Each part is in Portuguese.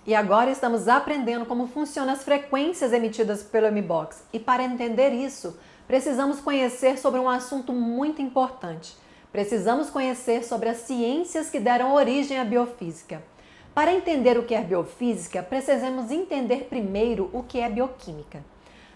E agora estamos aprendendo como funcionam as frequências emitidas pelo M-Box. E para entender isso, precisamos conhecer sobre um assunto muito importante. Precisamos conhecer sobre as ciências que deram origem à biofísica. Para entender o que é biofísica, precisamos entender primeiro o que é bioquímica.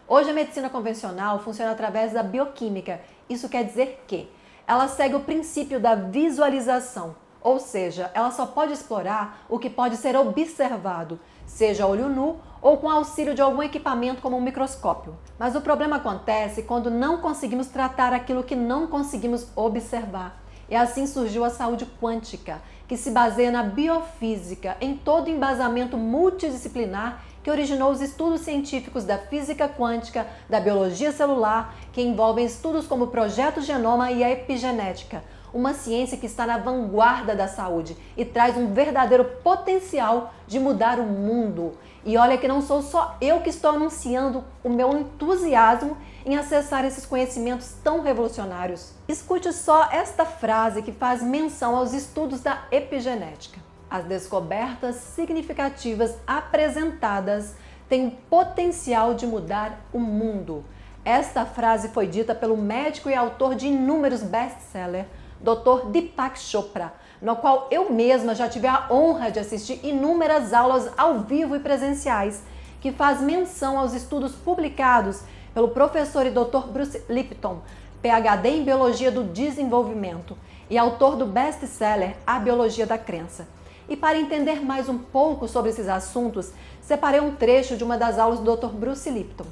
Hoje a medicina convencional funciona através da bioquímica. Isso quer dizer que ela segue o princípio da visualização, ou seja, ela só pode explorar o que pode ser observado, seja a olho nu ou com auxílio de algum equipamento como um microscópio. Mas o problema acontece quando não conseguimos tratar aquilo que não conseguimos observar. E assim surgiu a saúde quântica, que se baseia na biofísica, em todo o embasamento multidisciplinar que originou os estudos científicos da física quântica, da biologia celular, que envolvem estudos como o projeto Genoma e a epigenética, uma ciência que está na vanguarda da saúde e traz um verdadeiro potencial de mudar o mundo. E olha que não sou só eu que estou anunciando o meu entusiasmo em acessar esses conhecimentos tão revolucionários. Escute só esta frase que faz menção aos estudos da epigenética. As descobertas significativas apresentadas têm o potencial de mudar o mundo. Esta frase foi dita pelo médico e autor de inúmeros best-sellers, Dr. Deepak Chopra, no qual eu mesma já tive a honra de assistir inúmeras aulas ao vivo e presenciais, que faz menção aos estudos publicados pelo professor e Dr. Bruce Lipton, PhD em Biologia do Desenvolvimento e autor do best-seller A Biologia da Crença. E para entender mais um pouco sobre esses assuntos, separei um trecho de uma das aulas do Dr. Bruce Lipton.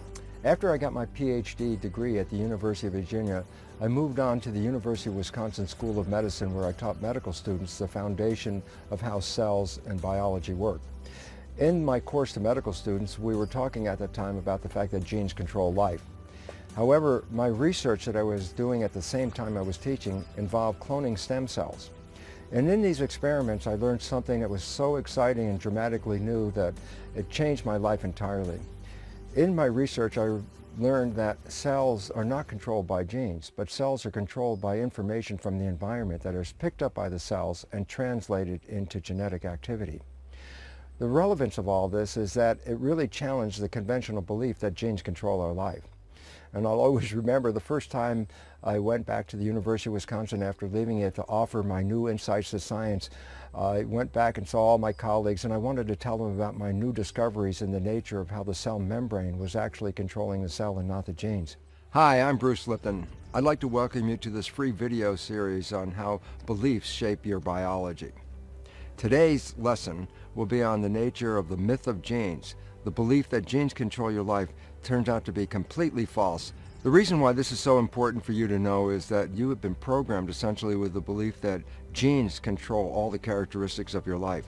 After I got my PhD degree at the University of Virginia, I moved on to the University of Wisconsin School of Medicine, where I taught medical students the foundation of how cells and biology work. In my course to medical students, we were talking at that time about the fact that genes control life. However, my research that I was doing at the same time I was teaching involved cloning stem cells. And in these experiments, I learned something that was so exciting and dramatically new that it changed my life entirely. In my research, I learned that cells are not controlled by genes, but cells are controlled by information from the environment that is picked up by the cells and translated into genetic activity. The relevance of all this is that it really challenged the conventional belief that genes control our life. And I'll always remember the first time I went back to the University of Wisconsin after leaving it to offer my new insights to science. I went back and saw all my colleagues, and I wanted to tell them about my new discoveries in the nature of how the cell membrane was actually controlling the cell and not the genes. Hi, I'm Bruce Lipton. I'd like to welcome you to this free video series on how beliefs shape your biology. Today's lesson will be on the nature of the myth of genes. The belief that genes control your life turns out to be completely false. The reason why this is so important for you to know is that you have been programmed essentially with the belief that genes control all the characteristics of your life.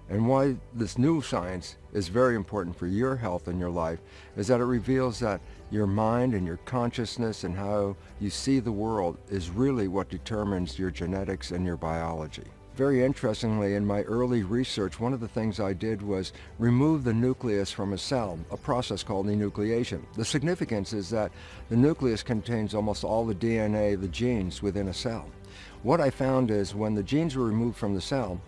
And why this new science is very important for your health and your life is that it reveals that your mind and your consciousness and how you see the world is really what determines your genetics and your biology. Very interestingly, in my early research, one of the things I did was remove the nucleus from a cell, a process called enucleation. The significance is that the nucleus contains almost all the DNA, the genes, within a cell. What I found is when the genes were removed from the cell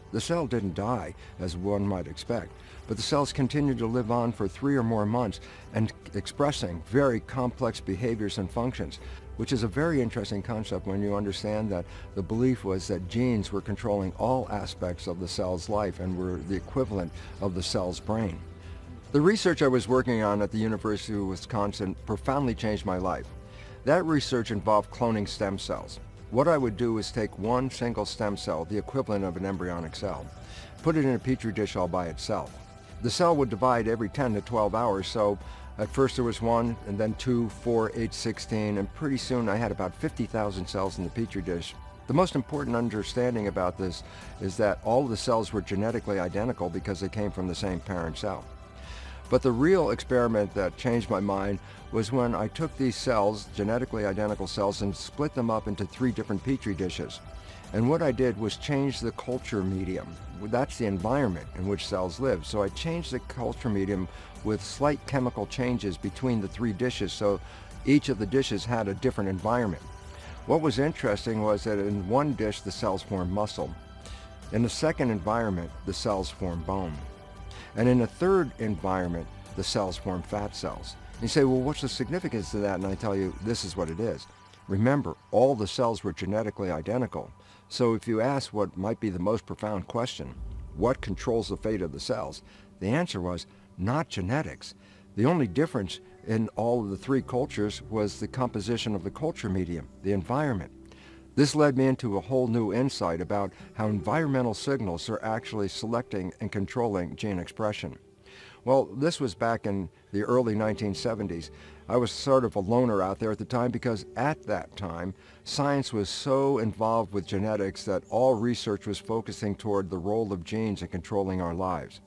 didn't die, as one might expect, but the cells continued to live on for 3 or more months and expressing very complex behaviors and functions, which is a very interesting concept when you understand that the belief was that genes were controlling all aspects of the cell's life and were the equivalent of the cell's brain. The research I was working on at the University of Wisconsin profoundly changed my life. That research involved cloning stem cells. What I would do is take one single stem cell, the equivalent of an embryonic cell, put it in a petri dish all by itself. The cell would divide every 10 to 12 hours, so at first there was 1, and then 2, 4, 8, 16, and pretty soon I had about 50,000 cells in the petri dish. The most important understanding about this is that all of the cells were genetically identical because they came from the same parent cell. But the real experiment that changed my mind was when I took these cells, genetically identical cells, and split them up into 3 different petri dishes. And what I did was change the culture medium. That's the environment in which cells live. So I changed the culture medium with slight chemical changes between the 3 dishes, so each of the dishes had a different environment. What was interesting was that in one dish the cells formed muscle. In the second environment, the cells formed bone. And in a third environment, the cells form fat cells. And you say, well, what's the significance of that? And I tell you, this is what it is. Remember, all the cells were genetically identical. So if you ask what might be the most profound question, what controls the fate of the cells? The answer was not genetics. The only difference in all of the three cultures was the composition of the culture medium, the environment. This led me into a whole new insight about how environmental signals are actually selecting and controlling gene expression. Well, this was back in the early 1970s. I was sort of a loner out there at the time because at that time, science was so involved with genetics that all research was focusing toward the role of genes in controlling our lives.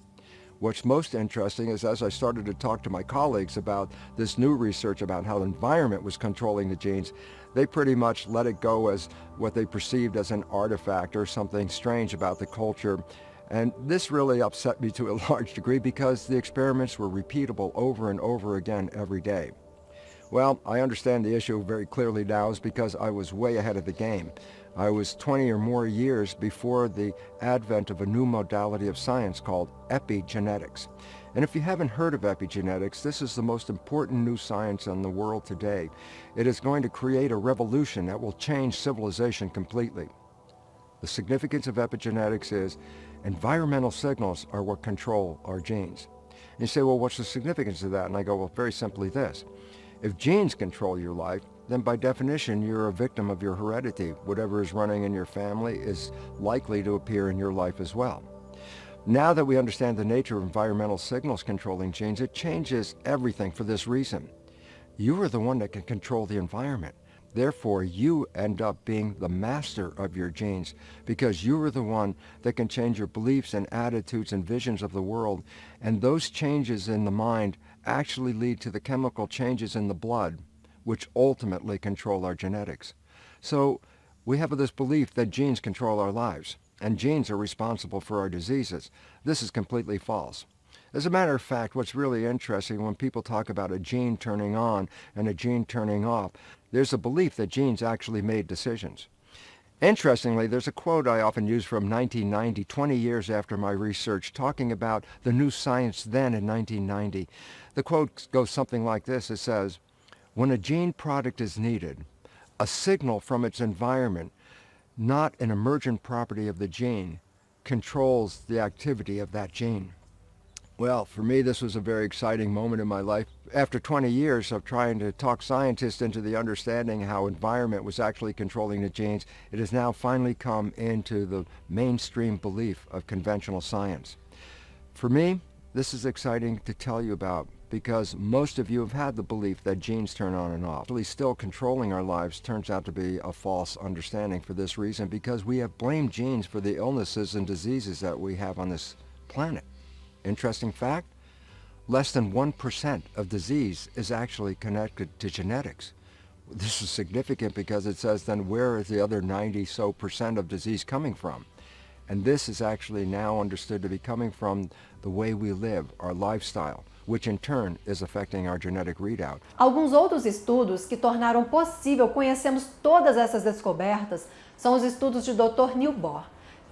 What's most interesting is as I started to talk to my colleagues about this new research about how the environment was controlling the genes, they pretty much let it go as what they perceived as an artifact or something strange about the culture. And this really upset me to a large degree because the experiments were repeatable over and over again every day. Well, I understand the issue very clearly now is because I was way ahead of the game. I was 20 or more years before the advent of a new modality of science called epigenetics. And if you haven't heard of epigenetics, this is the most important new science in the world today. It is going to create a revolution that will change civilization completely. The significance of epigenetics is environmental signals are what control our genes. And you say, well, what's the significance of that? And I go, well, very simply this. If genes control your life, then by definition, you're a victim of your heredity. Whatever is running in your family is likely to appear in your life as well. Now that we understand the nature of environmental signals controlling genes, it changes everything for this reason. You are the one that can control the environment. Therefore, you end up being the master of your genes because you are the one that can change your beliefs and attitudes and visions of the world. And those changes in the mind actually lead to the chemical changes in the blood, which ultimately control our genetics. So we have this belief that genes control our lives and genes are responsible for our diseases. This is completely false. As a matter of fact, what's really interesting when people talk about a gene turning on and a gene turning off, there's a belief that genes actually made decisions. Interestingly, there's a quote I often use from 1990, 20 years after my research, talking about the new science then in 1990. The quote goes something like this. It says, when a gene product is needed, a signal from its environment, not an emergent property of the gene, controls the activity of that gene. Well, for me, this was a very exciting moment in my life. After 20 years of trying to talk scientists into the understanding how environment was actually controlling the genes, it has now finally come into the mainstream belief of conventional science. For me, this is exciting to tell you about because most of you have had the belief that genes turn on and off. Actually, still controlling our lives turns out to be a false understanding for this reason because we have blamed genes for the illnesses and diseases that we have on this planet. Interesting fact, less than 1% of disease is actually connected to genetics. This is significant because it says then where is the other 90% of disease coming from? And this is actually now understood to be coming from the way we live, our lifestyle, which in turn is affecting our genetic readout. Alguns outros estudos que tornaram possível conhecermos todas essas descobertas são os estudos de Dr. Niels Bohr,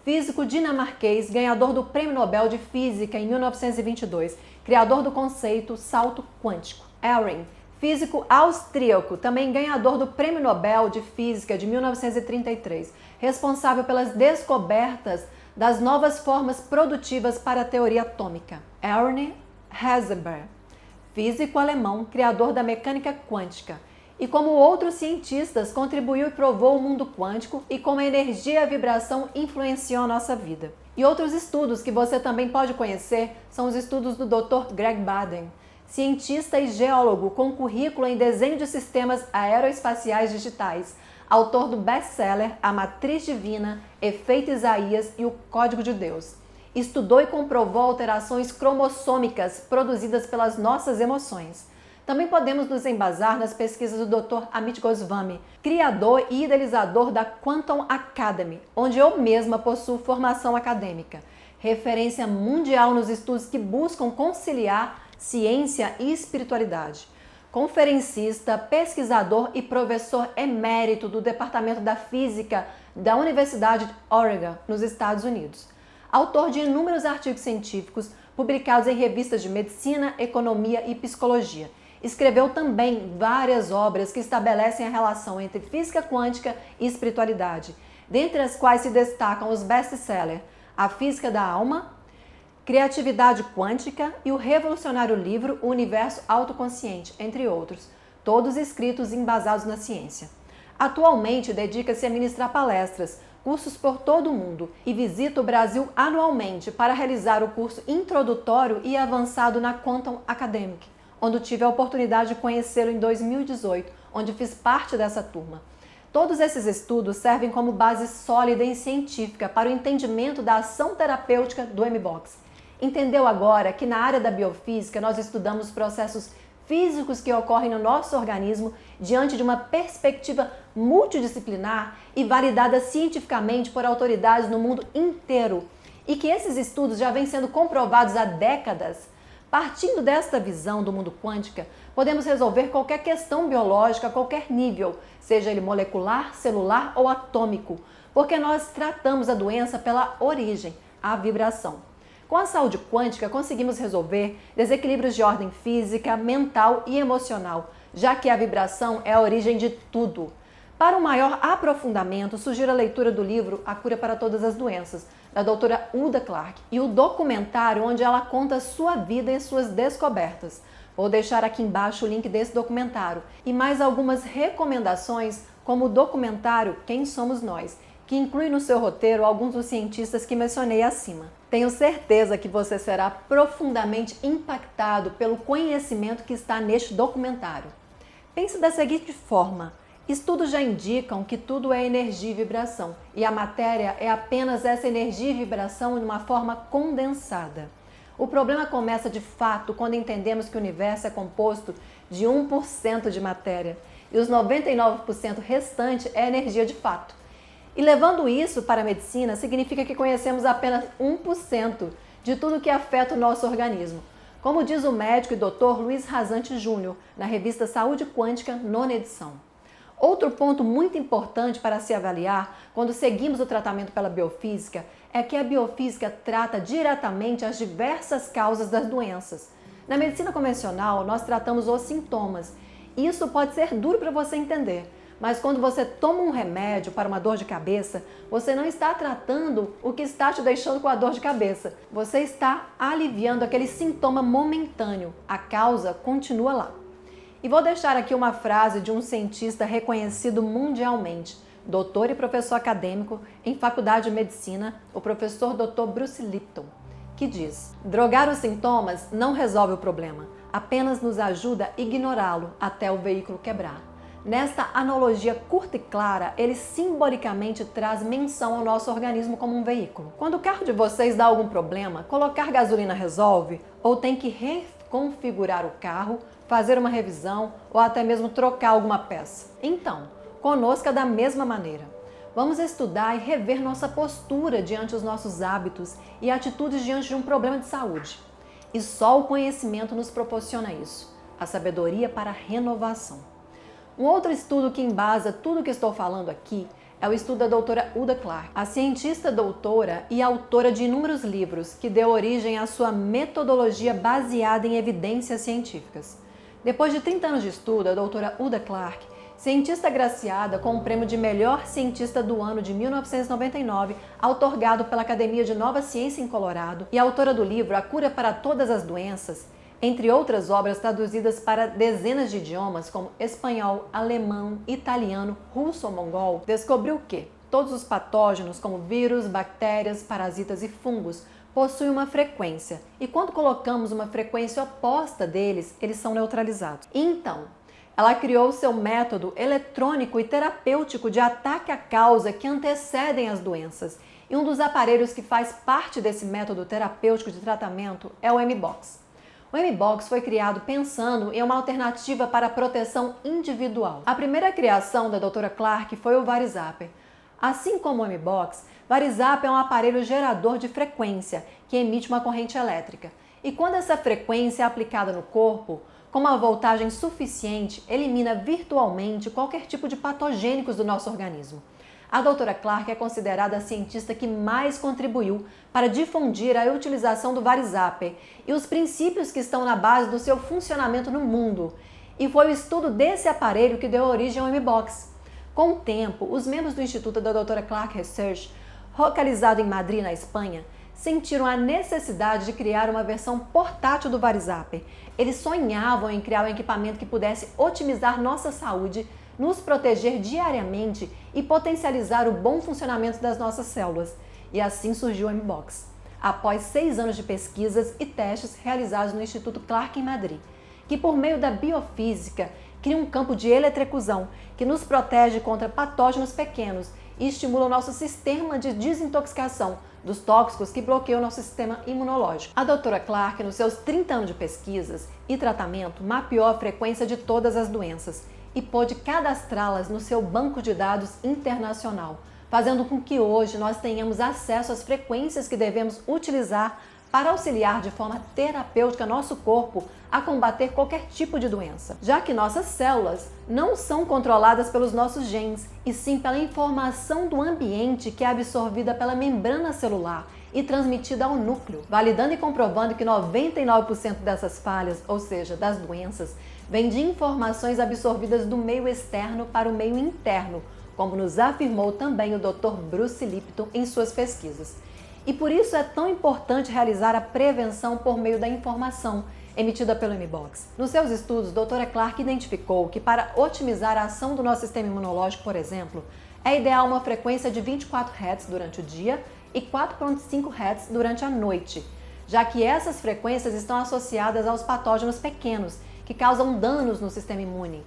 físico dinamarquês, ganhador do Prêmio Nobel de Física em 1922, criador do conceito salto quântico. Ehring, físico austríaco, também ganhador do Prêmio Nobel de Física de 1933, responsável pelas descobertas das novas formas produtivas para a teoria atômica. Werner Heisenberg, físico alemão, criador da mecânica quântica, e como outros cientistas contribuiu e provou o mundo quântico e como a energia e a vibração influenciam a nossa vida. E outros estudos que você também pode conhecer são os estudos do Dr. Greg Baden, cientista e geólogo com currículo em desenho de sistemas aeroespaciais digitais, autor do best-seller A Matriz Divina, Efeito Isaías e o Código de Deus. Estudou e comprovou alterações cromossômicas produzidas pelas nossas emoções. Também podemos nos embasar nas pesquisas do Dr. Amit Goswami, criador e idealizador da Quantum Academy, onde eu mesma possuo formação acadêmica, referência mundial nos estudos que buscam conciliar ciência e espiritualidade. Conferencista, pesquisador e professor emérito do Departamento da Física da Universidade de Oregon, nos Estados Unidos. Autor de inúmeros artigos científicos, publicados em revistas de medicina, economia e psicologia. Escreveu também várias obras que estabelecem a relação entre física quântica e espiritualidade, dentre as quais se destacam os best-sellers A Física da Alma, Criatividade Quântica e o revolucionário livro O Universo Autoconsciente, entre outros, todos escritos e embasados na ciência. Atualmente dedica-se a ministrar palestras, cursos por todo o mundo e visita o Brasil anualmente para realizar o curso introdutório e avançado na Quantum Academic, onde tive a oportunidade de conhecê-lo em 2018, onde fiz parte dessa turma. Todos esses estudos servem como base sólida e científica para o entendimento da ação terapêutica do M-Box. Entendeu agora que na área da biofísica nós estudamos processos físicos que ocorrem no nosso organismo diante de uma perspectiva multidisciplinar e validada cientificamente por autoridades no mundo inteiro, e que esses estudos já vêm sendo comprovados há décadas. Partindo desta visão do mundo quântica, podemos resolver qualquer questão biológica a qualquer nível, seja ele molecular, celular ou atômico, porque nós tratamos a doença pela origem, a vibração. Com a saúde quântica, conseguimos resolver desequilíbrios de ordem física, mental e emocional, já que a vibração é a origem de tudo. Para um maior aprofundamento, sugiro a leitura do livro A Cura para Todas as Doenças, da doutora Uda Clark, e o documentário onde ela conta sua vida e suas descobertas. Vou deixar aqui embaixo o link desse documentário e mais algumas recomendações, como o documentário Quem Somos Nós, que inclui no seu roteiro alguns dos cientistas que mencionei acima. Tenho certeza que você será profundamente impactado pelo conhecimento que está neste documentário. Pense da seguinte forma: estudos já indicam que tudo é energia e vibração, e a matéria é apenas essa energia e vibração em uma forma condensada. O problema começa de fato quando entendemos que o universo é composto de 1% de matéria e os 99% restante é energia de fato. E levando isso para a medicina, significa que conhecemos apenas 1% de tudo que afeta o nosso organismo, como diz o médico e Dr. Luiz Rasante Júnior, na revista Saúde Quântica, 9ª edição. Outro ponto muito importante para se avaliar quando seguimos o tratamento pela biofísica é que a biofísica trata diretamente as diversas causas das doenças. Na medicina convencional, nós tratamos os sintomas. Isso pode ser duro para você entender, mas quando você toma um remédio para uma dor de cabeça, você não está tratando o que está te deixando com a dor de cabeça. Você está aliviando aquele sintoma momentâneo. A causa continua lá. E vou deixar aqui uma frase de um cientista reconhecido mundialmente, doutor e professor acadêmico em faculdade de medicina, o professor Dr. Bruce Lipton, que diz: drogar os sintomas não resolve o problema, apenas nos ajuda a ignorá-lo até o veículo quebrar. Nesta analogia curta e clara, ele simbolicamente traz menção ao nosso organismo como um veículo. Quando o carro de vocês dá algum problema, colocar gasolina resolve? Ou tem que reconfigurar o carro, fazer uma revisão ou até mesmo trocar alguma peça? Então, conosco é da mesma maneira. Vamos estudar e rever nossa postura diante dos nossos hábitos e atitudes diante de um problema de saúde. E só o conhecimento nos proporciona isso, a sabedoria para a renovação. Um outro estudo que embasa tudo o que estou falando aqui é o estudo da doutora Uda Clark, a cientista doutora e autora de inúmeros livros que deu origem à sua metodologia baseada em evidências científicas. Depois de 30 anos de estudo, a doutora Uda Clark, cientista agraciada com o prêmio de melhor cientista do ano de 1999, outorgado pela Academia de Nova Ciência em Colorado, e autora do livro A Cura para Todas as Doenças, entre outras obras traduzidas para dezenas de idiomas como espanhol, alemão, italiano, russo ou mongol, descobriu que todos os patógenos como vírus, bactérias, parasitas e fungos possuem uma frequência, e quando colocamos uma frequência oposta deles, eles são neutralizados. Então, ela criou seu método eletrônico e terapêutico de ataque à causa que antecedem as doenças, e um dos aparelhos que faz parte desse método terapêutico de tratamento é o M-Box. O M-Box foi criado pensando em uma alternativa para a proteção individual. A primeira criação da doutora Clark foi o Varizapper. Assim como o M-Box, Varizapper é um aparelho gerador de frequência que emite uma corrente elétrica. E quando essa frequência é aplicada no corpo, com uma voltagem suficiente, elimina virtualmente qualquer tipo de patogênicos do nosso organismo. A doutora Clark é considerada a cientista que mais contribuiu para difundir a utilização do VariZapper e os princípios que estão na base do seu funcionamento no mundo. E foi o estudo desse aparelho que deu origem ao M-Box. Com o tempo, os membros do Instituto da doutora Clark Research, localizado em Madrid, na Espanha, sentiram a necessidade de criar uma versão portátil do VariZapper. Eles sonhavam em criar um equipamento que pudesse otimizar nossa saúde, nos proteger diariamente e potencializar o bom funcionamento das nossas células. E assim surgiu o M-Box, após 6 anos de pesquisas e testes realizados no Instituto Clark em Madrid, que por meio da biofísica cria um campo de eletrocusão que nos protege contra patógenos pequenos e estimula o nosso sistema de desintoxicação dos tóxicos que bloqueiam o nosso sistema imunológico. A doutora Clark, nos seus 30 anos de pesquisas e tratamento, mapeou a frequência de todas as doenças e pôde cadastrá-las no seu banco de dados internacional, fazendo com que hoje nós tenhamos acesso às frequências que devemos utilizar para auxiliar de forma terapêutica nosso corpo a combater qualquer tipo de doença, já que nossas células não são controladas pelos nossos genes, e sim pela informação do ambiente que é absorvida pela membrana celular e transmitida ao núcleo, validando e comprovando que 99% dessas falhas, ou seja, das doenças, vem de informações absorvidas do meio externo para o meio interno, como nos afirmou também o Dr. Bruce Lipton em suas pesquisas. E por isso é tão importante realizar a prevenção por meio da informação emitida pelo M-Box. Nos seus estudos, a doutora Clark identificou que para otimizar a ação do nosso sistema imunológico, por exemplo, é ideal uma frequência de 24 Hz durante o dia e 4,5 Hz durante a noite, já que essas frequências estão associadas aos patógenos pequenos que causam danos no sistema imune.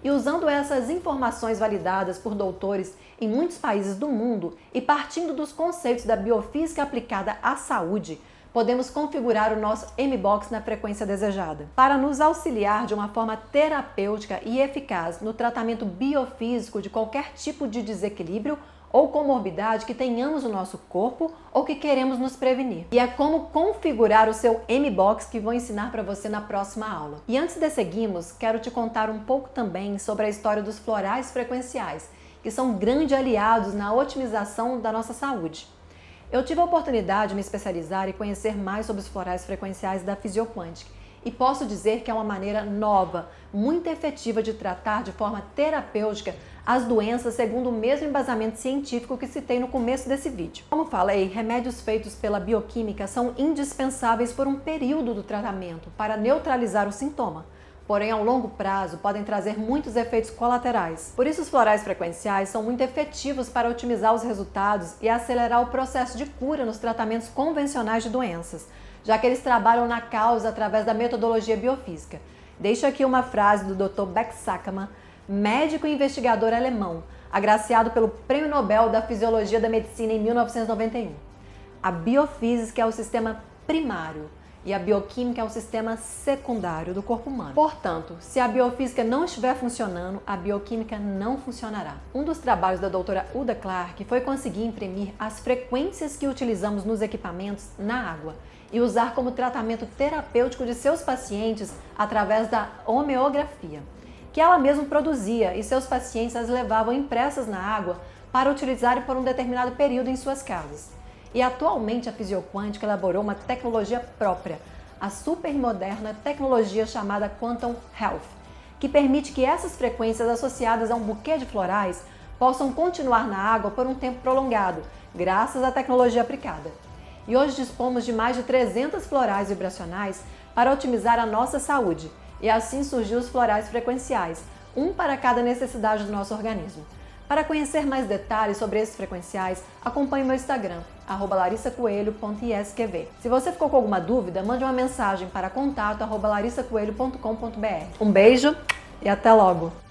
E usando essas informações validadas por doutores em muitos países do mundo e partindo dos conceitos da biofísica aplicada à saúde, podemos configurar o nosso M-Box na frequência desejada, para nos auxiliar de uma forma terapêutica e eficaz no tratamento biofísico de qualquer tipo de desequilíbrio ou comorbidade que tenhamos no nosso corpo ou que queremos nos prevenir. E é como configurar o seu M-Box que vou ensinar para você na próxima aula. E antes de seguirmos, quero te contar um pouco também sobre a história dos florais frequenciais, que são grandes aliados na otimização da nossa saúde. Eu tive a oportunidade de me especializar e conhecer mais sobre os florais frequenciais da Fisioquântica e posso dizer que é uma maneira nova, muito efetiva de tratar de forma terapêutica as doenças segundo o mesmo embasamento científico que citei no começo desse vídeo. Como falei, remédios feitos pela bioquímica são indispensáveis por um período do tratamento para neutralizar o sintoma. Porém, ao longo prazo, podem trazer muitos efeitos colaterais. Por isso, os florais frequenciais são muito efetivos para otimizar os resultados e acelerar o processo de cura nos tratamentos convencionais de doenças, já que eles trabalham na causa através da metodologia biofísica. Deixo aqui uma frase do Dr. Beck Sackmann, médico e investigador alemão, agraciado pelo Prêmio Nobel da Fisiologia da Medicina em 1991. A biofísica é o sistema primário e a bioquímica é o sistema secundário do corpo humano. Portanto, se a biofísica não estiver funcionando, a bioquímica não funcionará. Um dos trabalhos da doutora Uda Clark foi conseguir imprimir as frequências que utilizamos nos equipamentos na água e usar como tratamento terapêutico de seus pacientes através da homeografia, que ela mesma produzia e seus pacientes as levavam impressas na água para utilizarem por um determinado período em suas casas. E atualmente a Fisioquântica elaborou uma tecnologia própria, a super moderna tecnologia chamada Quantum Health, que permite que essas frequências associadas a um buquê de florais possam continuar na água por um tempo prolongado, graças à tecnologia aplicada. E hoje dispomos de mais de 300 florais vibracionais para otimizar a nossa saúde, e assim surgiu os florais frequenciais, um para cada necessidade do nosso organismo. Para conhecer mais detalhes sobre esses frequenciais, acompanhe meu Instagram, @larissacoelho.isqv. Se você ficou com alguma dúvida, mande uma mensagem para contato@larissacoelho.com.br. Um beijo e até logo!